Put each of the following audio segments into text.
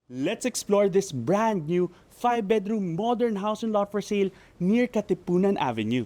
Let's explore this brand new 5-bedroom modern house and lot for sale near Katipunan Avenue.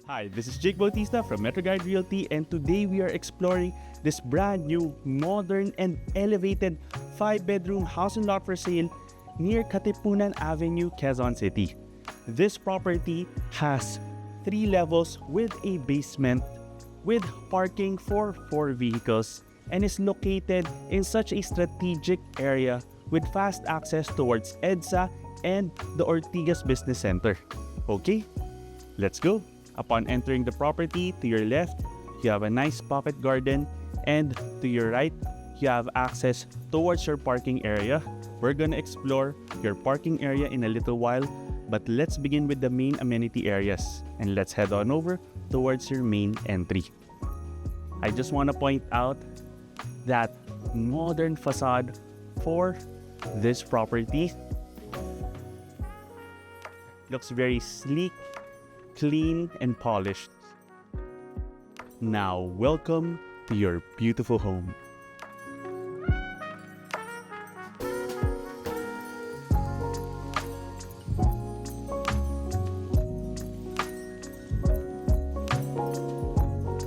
Hi, this is Jake Bautista from MetroGuide Realty, and today we are exploring this brand new, modern, and elevated 5-bedroom house and lot for sale near Katipunan Avenue, Quezon City. This property has 3 levels with a basement with parking for 4 vehicles and is located in such a strategic area with fast access towards EDSA and the Ortigas Business Center. Okay, let's go. Upon entering the property, to your left, you have a nice pocket garden, and to your right, you have access towards your parking area. We're gonna explore your parking area in a little while, but let's begin with the main amenity areas, and let's head on over towards your main entry. I just wanna point out that modern facade for this property looks very sleek, clean, and polished. Now, welcome to your beautiful home.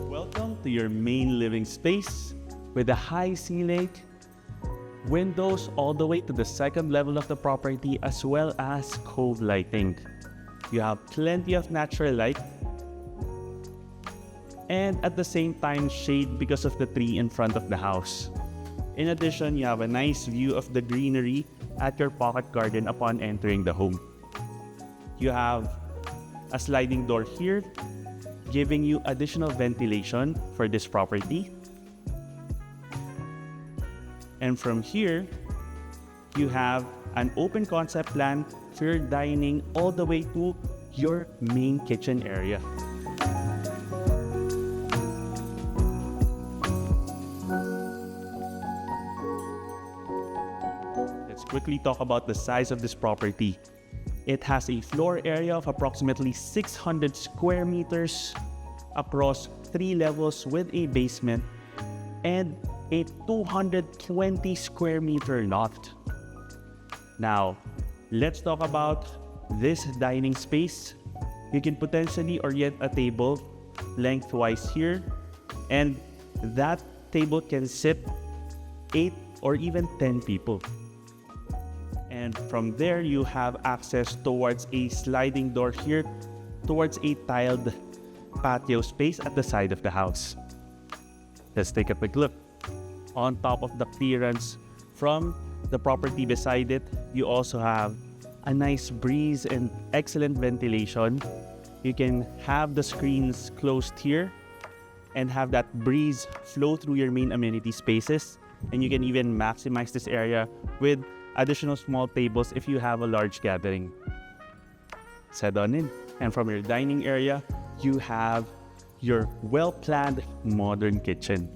Welcome to your main living space with a high ceiling, windows all the way to the second level of the property, as well as cove lighting. You have plenty of natural light and at the same time shade because of the tree in front of the house. In addition, you have a nice view of the greenery at your pocket garden upon entering the home. You have a sliding door here, giving you additional ventilation for this property. And from here, you have an open concept plan for your dining all the way to your main kitchen area. Let's quickly talk about the size of this property. It has a floor area of approximately 600 square meters across 3 levels with a basement and a 220 square meter loft. Now, let's talk about this dining space. You can potentially orient a table lengthwise here, and that table can sit 8 or even 10 people. And from there, you have access towards a sliding door here, towards a tiled patio space at the side of the house. Let's take a quick look. On top of the clearance from the property beside it, you also have a nice breeze and excellent ventilation. You can have the screens closed here and have that breeze flow through your main amenity spaces. And you can even maximize this area with additional small tables if you have a large gathering. Let's head on in. And from your dining area, you have your well-planned modern kitchen.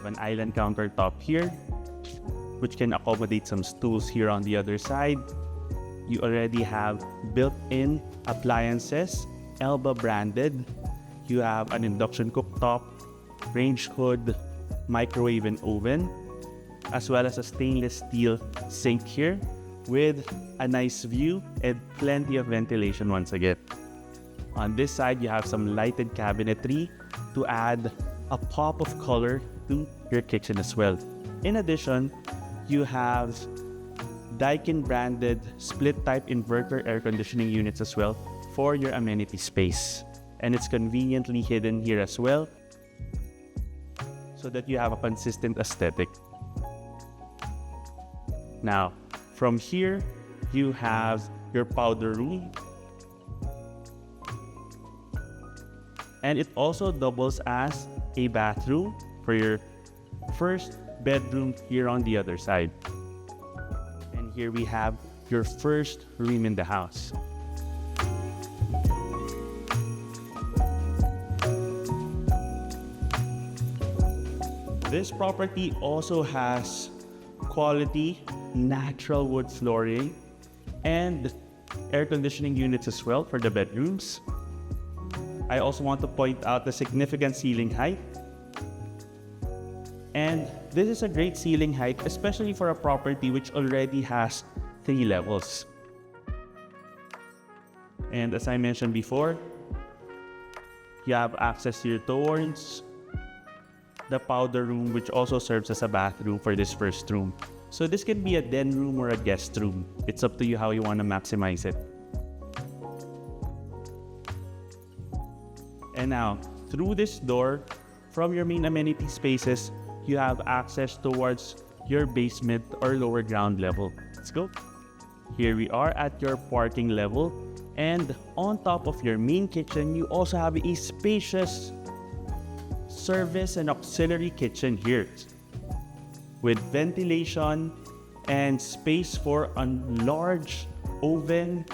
An island countertop here, which can accommodate some stools here on the other side. You already have built-in appliances, Elba branded. You have an induction cooktop, range hood, microwave and oven, as well as a stainless steel sink here with a nice view and plenty of ventilation once again. On this side, you have some lighted cabinetry to add a pop of color to your kitchen as well. In addition, you have Daikin branded split type inverter air conditioning units as well for your amenity space. And it's conveniently hidden here as well so that you have a consistent aesthetic. Now, from here, you have your powder room. And it also doubles as a bathroom for your first bedroom here on the other side. And here we have your first room in the house. This property also has quality natural wood flooring and air conditioning units as well for the bedrooms. I also want to point out the significant ceiling height. And this is a great ceiling height, especially for a property which already has 3 levels. And as I mentioned before, you have access here towards the powder room, which also serves as a bathroom for this first room. So this can be a den room or a guest room. It's up to you how you want to maximize it. And now, through this door, from your main amenity spaces, you have access towards your basement or lower ground level. Let's go. Here we are at your parking level. And on top of your main kitchen, you also have a spacious service and auxiliary kitchen here with ventilation and space for a large oven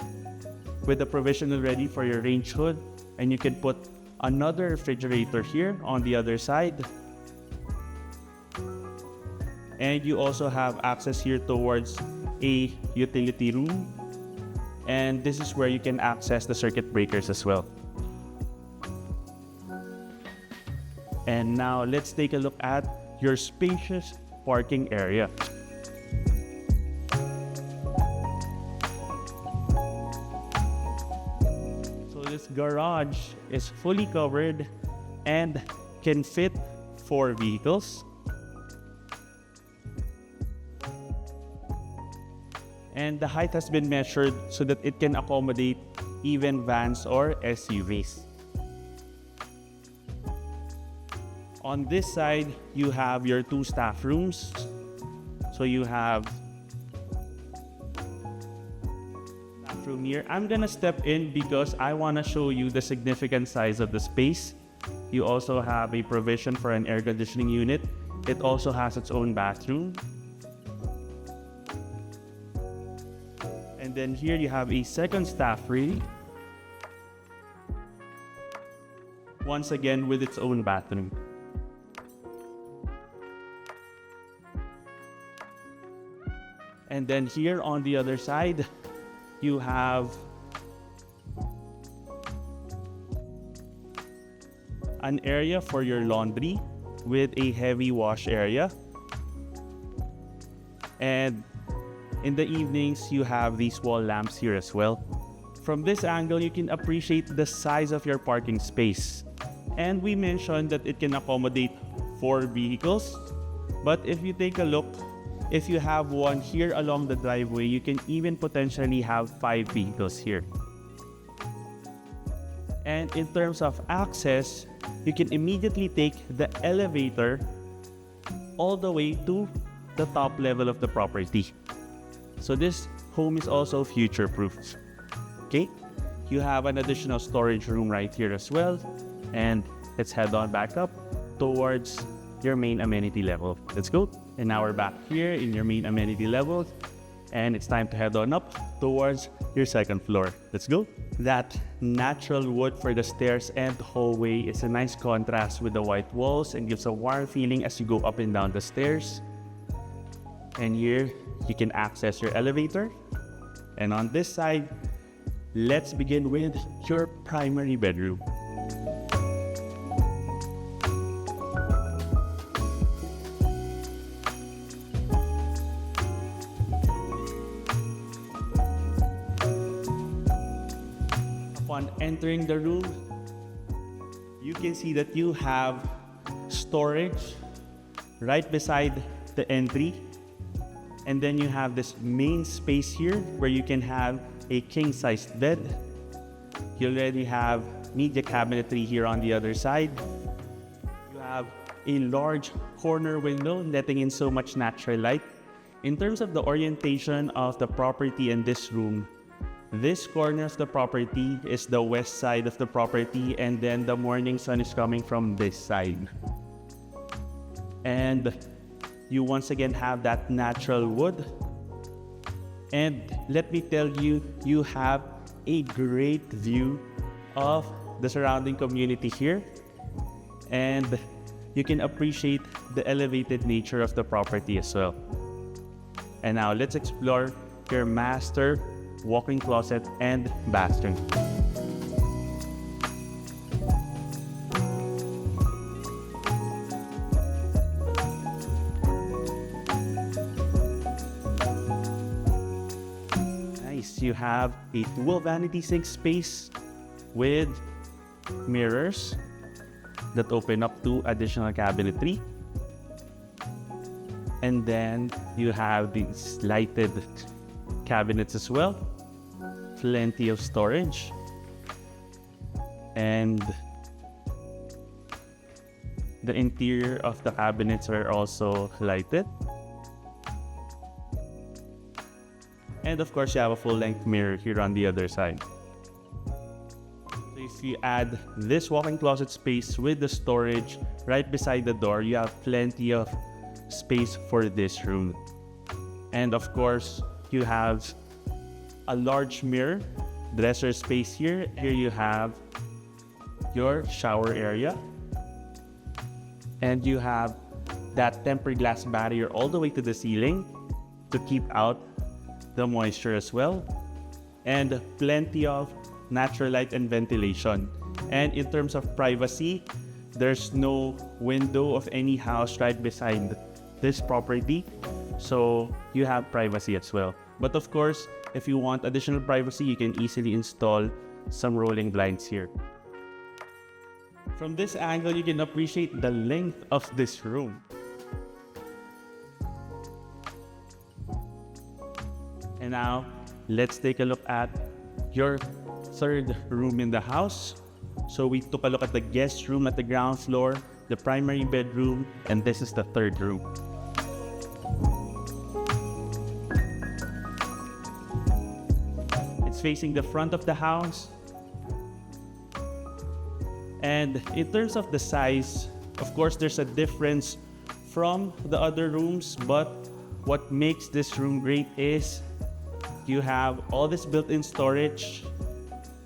with a provision already for your range hood. And you can put another refrigerator here on the other side. And you also have access here towards a utility room. And this is where you can access the circuit breakers as well. And now let's take a look at your spacious parking area. So this garage is fully covered and can fit 4 vehicles. And the height has been measured so that it can accommodate even vans or SUVs. On this side, you have your 2 staff rooms. So you have staff room here. I'm gonna step in because I wanna show you the significant size of the space. You also have a provision for an air conditioning unit. It also has its own bathroom. And then here you have a second staff room. Once again with its own bathroom. And then here on the other side, you have an area for your laundry with a heavy wash area. And in the evenings, you have these wall lamps here as well. From this angle, you can appreciate the size of your parking space. And we mentioned that it can accommodate 4 vehicles. But if you take a look, if you have one here along the driveway, you can even potentially have 5 vehicles here. And in terms of access, you can immediately take the elevator all the way to the top level of the property. So this home is also future-proofed. Okay, you have an additional storage room right here as well. And let's head on back up towards your main amenity level. Let's go. And now we're back here in your main amenity level. And it's time to head on up towards your second floor. Let's go. That natural wood for the stairs and hallway is a nice contrast with the white walls and gives a warm feeling as you go up and down the stairs. And here you can access your elevator. And on this side, let's begin with your primary bedroom. Upon entering the room, you can see that you have storage right beside the entry. And then you have this main space here where you can have a king-sized bed. You already have media cabinetry here on the other side. You have a large corner window letting in so much natural light. In terms of the orientation of the property in this room, this corner of the property is the west side of the property, and then the morning sun is coming from this side. And you once again have that natural wood. And let me tell you, you have a great view of the surrounding community here. And you can appreciate the elevated nature of the property as well. And now let's explore your master walk-in closet and bathroom. Nice, you have a dual vanity sink space with mirrors that open up to additional cabinetry. And then you have these lighted cabinets as well. Plenty of storage. And the interior of the cabinets are also lighted. And of course, you have a full-length mirror here on the other side. So if you add this walk-in closet space with the storage right beside the door, you have plenty of space for this room. And of course, you have a large mirror, dresser space here. Here you have your shower area. And you have that tempered glass barrier all the way to the ceiling to keep out the moisture as well. And plenty of natural light and ventilation. And in terms of privacy, there's no window of any house right beside this property, so you have privacy as well. But of course, if you want additional privacy, you can easily install some rolling blinds here. From this angle, you can appreciate the length of this room. And now, let's take a look at your third room in the house. So we took a look at the guest room at the ground floor, the primary bedroom, and this is the third room. It's facing the front of the house. And in terms of the size, of course, there's a difference from the other rooms, but what makes this room great is you have all this built-in storage.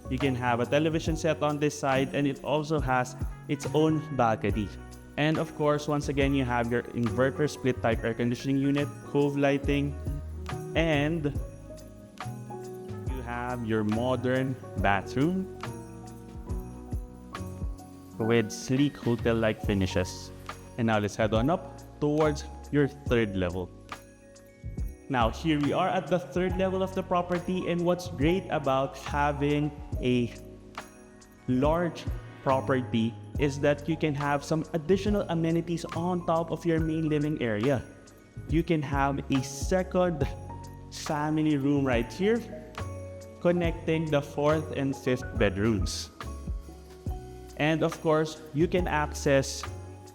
You can have a television set on this side, and it also has its own balcony. And of course, once again, you have your inverter split type air conditioning unit, cove lighting, and you have your modern bathroom with sleek hotel-like finishes. And now let's head on up towards your third level. Now here we are at the third level of the property, and what's great about having a large property is that you can have some additional amenities on top of your main living area. You can have a second family room right here connecting the fourth and fifth bedrooms. And of course, you can access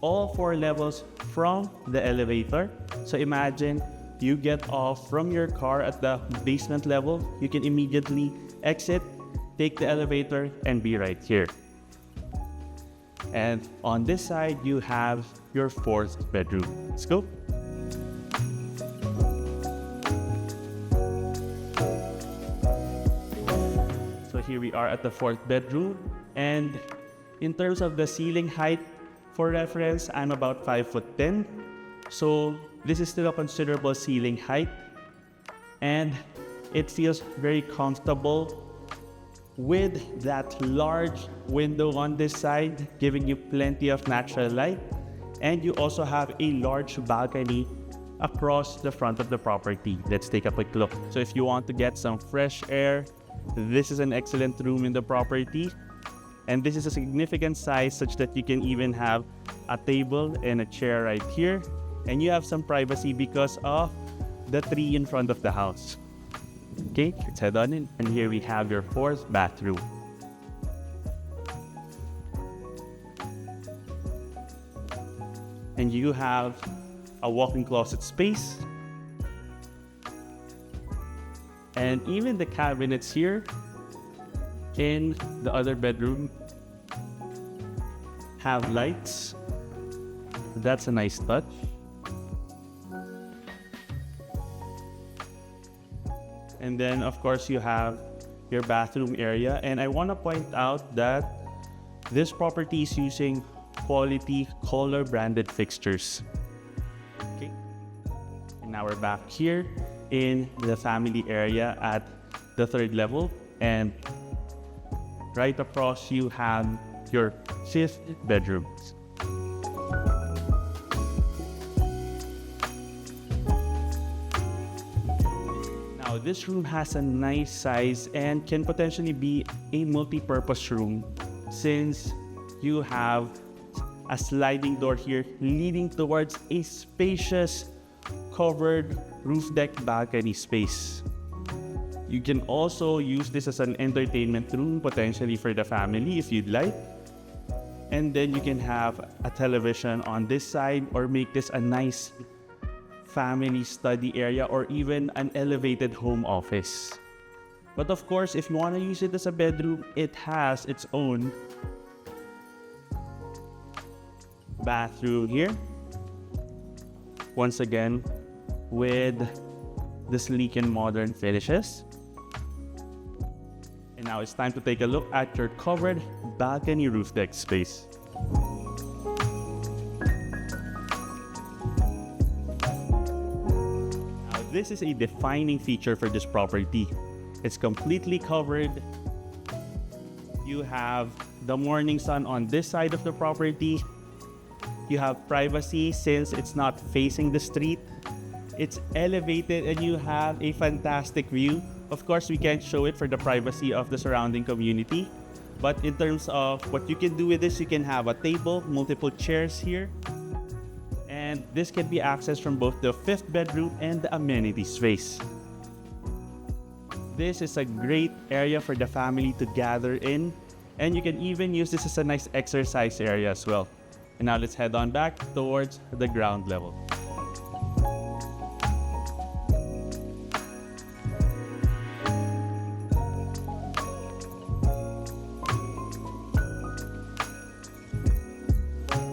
all 4 levels from the elevator. So imagine you get off from your car at the basement level, you can immediately exit, take the elevator, and be right here. And on this side, you have your 4th bedroom. Let's go. So here we are at the 4th bedroom, and in terms of the ceiling height, for reference, I'm about 5'10". So this is still a considerable ceiling height, and it feels very comfortable with that large window on this side, giving you plenty of natural light. And you also have a large balcony across the front of the property. Let's take a quick look. So if you want to get some fresh air, this is an excellent room in the property. And this is a significant size such that you can even have a table and a chair right here. And you have some privacy because of the tree in front of the house. Okay, let's head on in. And here we have your fourth bathroom. And you have a walk-in closet space. And even the cabinets here in the other bedroom have lights. That's a nice touch. And then of course you have your bathroom area, and I want to point out that this property is using quality color branded fixtures. Okay. And now we're back here in the family area at the third level, and right across you have your fifth bedroom. Now this room has a nice size and can potentially be a multi-purpose room, since you have a sliding door here leading towards a spacious covered roof deck balcony space. You can also use this as an entertainment room, potentially for the family if you'd like. And then you can have a television on this side, or make this a nice family study area, or even an elevated home office. But of course, if you want to use it as a bedroom, it has its own bathroom here. Once again, with the sleek and modern finishes. And now it's time to take a look at your covered balcony roof deck space. Now this is a defining feature for this property. It's completely covered. You have the morning sun on this side of the property. You have privacy since it's not facing the street. It's elevated and you have a fantastic view. Of course, we can't show it for the privacy of the surrounding community. But in terms of what you can do with this, you can have a table, multiple chairs here. And this can be accessed from both the fifth bedroom and the amenity space. This is a great area for the family to gather in. And you can even use this as a nice exercise area as well. And now let's head on back towards the ground level.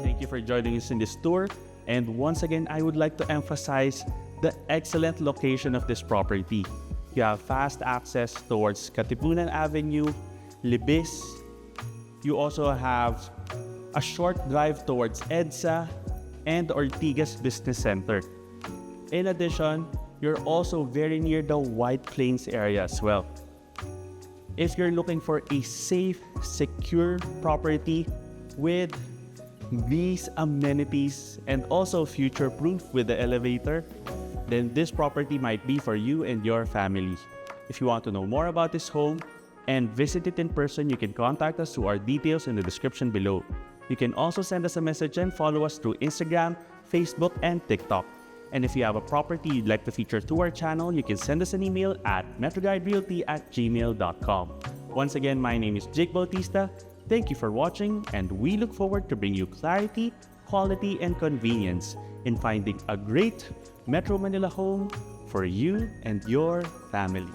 Thank you for joining us in this tour. And once again, I would like to emphasize the excellent location of this property. You have fast access towards Katipunan Avenue, Libis. You also have a short drive towards EDSA and Ortigas Business Center. In addition, you're also very near the White Plains area as well. If you're looking for a safe, secure property with these amenities and also future-proof with the elevator, then this property might be for you and your family. If you want to know more about this home and visit it in person, you can contact us through our details in the description below. You can also send us a message and follow us through Instagram, Facebook, and TikTok. And if you have a property you'd like to feature to our channel, you can send us an email at metroguiderealty@gmail.com. Once again, my name is Jake Bautista. Thank you for watching, and we look forward to bring you clarity, quality, and convenience in finding a great Metro Manila home for you and your family.